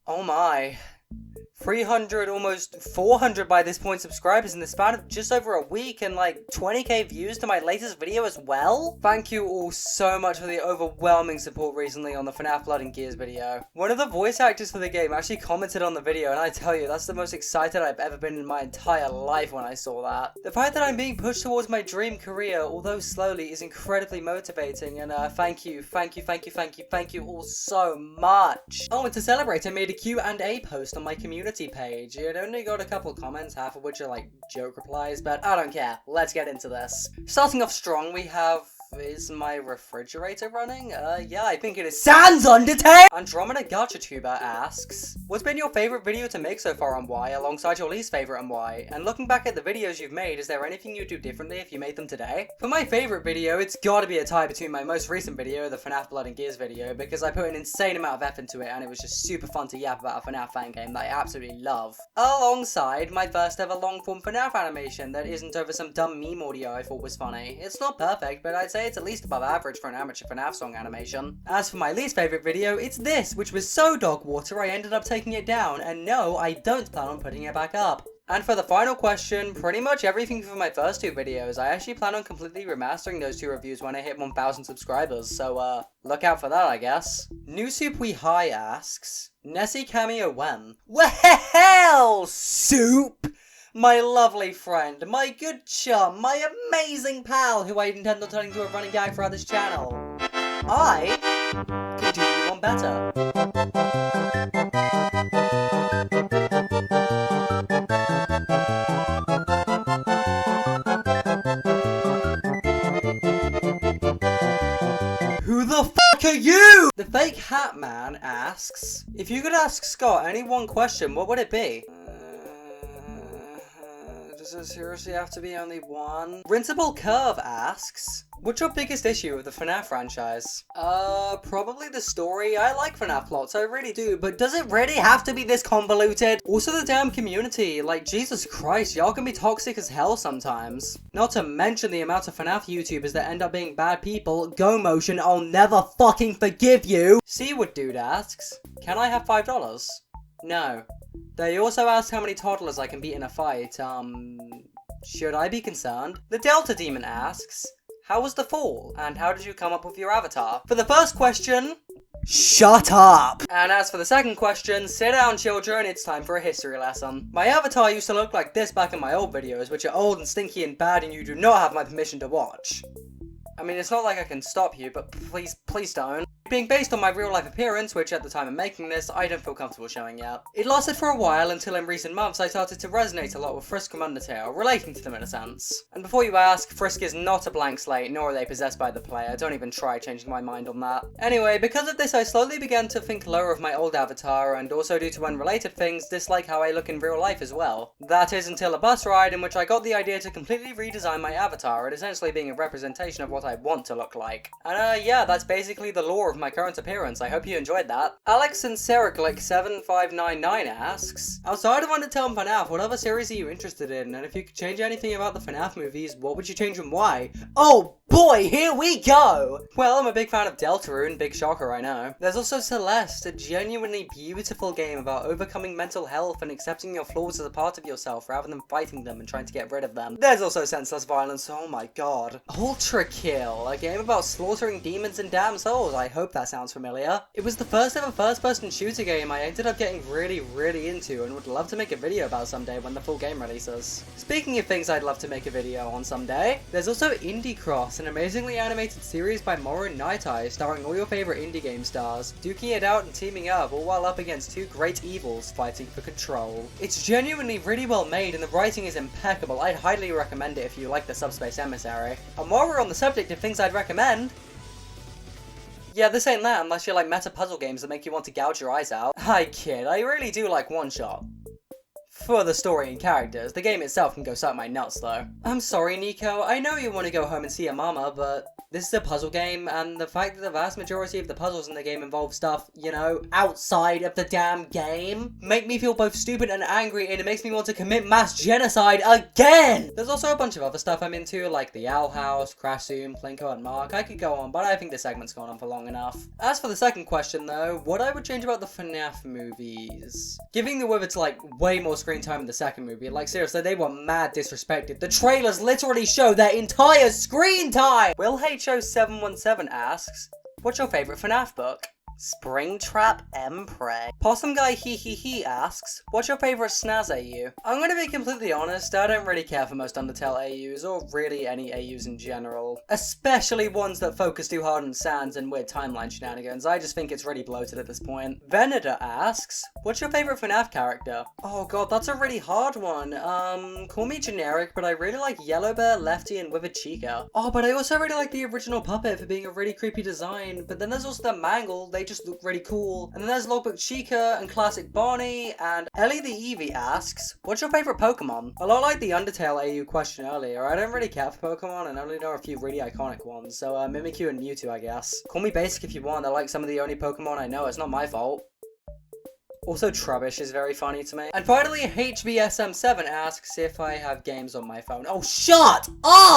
Oh my. 300, almost 400 by this point subscribers in the span of just over a week, and like 20k views to my latest video as well? Thank you all so much for the overwhelming support recently on the FNAF Blood and Gears video. One of the voice actors for the game actually commented on the video, and I tell you, that's the most excited I've ever been in my entire life when I saw that. The fact that I'm being pushed towards my dream career, although slowly, is incredibly motivating, and thank you all so much. Oh, and to celebrate, I made a Q&A post on my community page. It only got a couple comments, half of which are like joke replies, but I don't care. Let's get into this. Starting off strong, we have... Is my refrigerator running? Yeah, I think it is. Sans Undertale! Andromeda GachaTuber asks, what's been your favorite video to make so far and why, alongside your least favorite and why? And looking back at the videos you've made, is there anything you'd do differently if you made them today? For my favorite video, it's gotta be a tie between my most recent video, the FNAF Blood and Gears video, because I put an insane amount of effort into it and it was just super fun to yap about a FNAF fan game that I absolutely love. Alongside my first ever long form FNAF animation that isn't over some dumb meme audio I thought was funny. It's not perfect, but I'd say it's at least above average for an amateur FNAF song animation. As for my least favorite video, it's this, which was so dog water I ended up taking it down, and no, I don't plan on putting it back up. And for the final question, pretty much everything for my first two videos. I actually plan on completely remastering those two reviews when I hit 1,000 subscribers, so look out for that, I guess. New Soup We High asks, Nessie cameo when? Well, Soup! My lovely friend, my good chum, my amazing pal who I intend on turning into a running gag throughout this channel. I can do you one better. Who the fuck are you? The Fake Hat Man asks, if you could ask Scott any one question, what would it be? Does it seriously have to be only one? Rinsable Curve asks, what's your biggest issue with the FNAF franchise? Probably the story. I like FNAF plots, I really do, but does it really have to be this convoluted? Also the damn community, like Jesus Christ, y'all can be toxic as hell sometimes. Not to mention the amount of FNAF YouTubers that end up being bad people. Go Motion, I'll never fucking forgive you! Seawood Dude asks, can I have $5? No. They also asked how many toddlers I can beat in a fight. Should I be concerned? The Delta Demon asks, how was the fall? And how did you come up with your avatar? For the first question, shut up! And as for the second question, sit down children, it's time for a history lesson. My avatar used to look like this back in my old videos, which are old and stinky and bad and you do not have my permission to watch. I mean, it's not like I can stop you, but please don't. Being based on my real life appearance, which at the time of making this, I don't feel comfortable showing yet. It lasted for a while until in recent months I started to resonate a lot with Frisk from Undertale, relating to them in a sense. And before you ask, Frisk is not a blank slate, nor are they possessed by the player, don't even try changing my mind on that. Anyway, because of this I slowly began to think lower of my old avatar, and also due to unrelated things, dislike how I look in real life as well. That is until a bus ride in which I got the idea to completely redesign my avatar, and essentially being a representation of what I want to look like. And yeah, that's basically the lore of my current appearance. I hope you enjoyed that. Alex and Sericlick7599 asks, outside of Undertale and FNAF, what other series are you interested in? And if you could change anything about the FNAF movies, what would you change and why? Oh boy, here we go! Well, I'm a big fan of Deltarune, big shocker I know. There's also Celeste, a genuinely beautiful game about overcoming mental health and accepting your flaws as a part of yourself rather than fighting them and trying to get rid of them. There's also Senseless Violence, oh my god. Ultra Kill, a game about slaughtering demons and damn souls. I hope that sounds familiar. It was the first ever first-person shooter game I ended up getting really into and would love to make a video about someday when the full game releases. Speaking of things I'd love to make a video on someday, there's also Indie Cross, an amazingly animated series by Moro Night Eye starring all your favorite indie game stars, duking it out and teaming up, all while up against two great evils fighting for control. It's genuinely really well made and the writing is impeccable. I'd highly recommend it if you like the Subspace Emissary. And while we're on the subject of things I'd recommend, yeah, this ain't that unless you like meta puzzle games that make you want to gouge your eyes out. I kid, I really do like One Shot. For the story and characters, the game itself can go suck my nuts though. I'm sorry Nico, I know you want to go home and see your mama, but This is a puzzle game, and the fact that the vast majority of the puzzles in the game involve stuff, you know, outside of the damn game, make me feel both stupid and angry, and it makes me want to commit mass genocide again! There's also a bunch of other stuff I'm into, like the Owl House, Crash Zoom, Plinko, and Mark. I could go on, but I think this segment's gone on for long enough. As for the second question, though, what I would change about the FNAF movies? Giving the Wizards, like, way more screen time in the second movie. Like, seriously, they were mad disrespected. The trailers literally show their entire screen time! Will HO717 asks, what's your favourite FNAF book? Springtrap Empre. Possum Guy he asks, what's your favourite SNAS AU? I'm gonna be completely honest, I don't really care for most Undertale AUs, or really any AUs in general. Especially ones that focus too hard on sands and weird timeline shenanigans. I just think it's really bloated at this point. Veneda asks, what's your favourite FNAF character? Oh god, that's a really hard one. Call me generic, but I really like Yellow Bear, Lefty, and Withered Chica. Oh, but I also really like the original puppet for being a really creepy design, but then there's also the Mangle, they just look really cool. And then there's Logbook Chica and Classic Bonnie, and Ellie the Eevee asks, what's your favourite Pokemon? A lot like the Undertale AU question earlier, I don't really care for Pokemon and only know a few really iconic ones, so Mimikyu and Mewtwo, I guess. Call me basic if you want, they're like some of the only Pokemon I know, it's not my fault. Also, Trubbish is very funny to me. And finally, HBSM7 asks if I have games on my phone. Oh, shut up!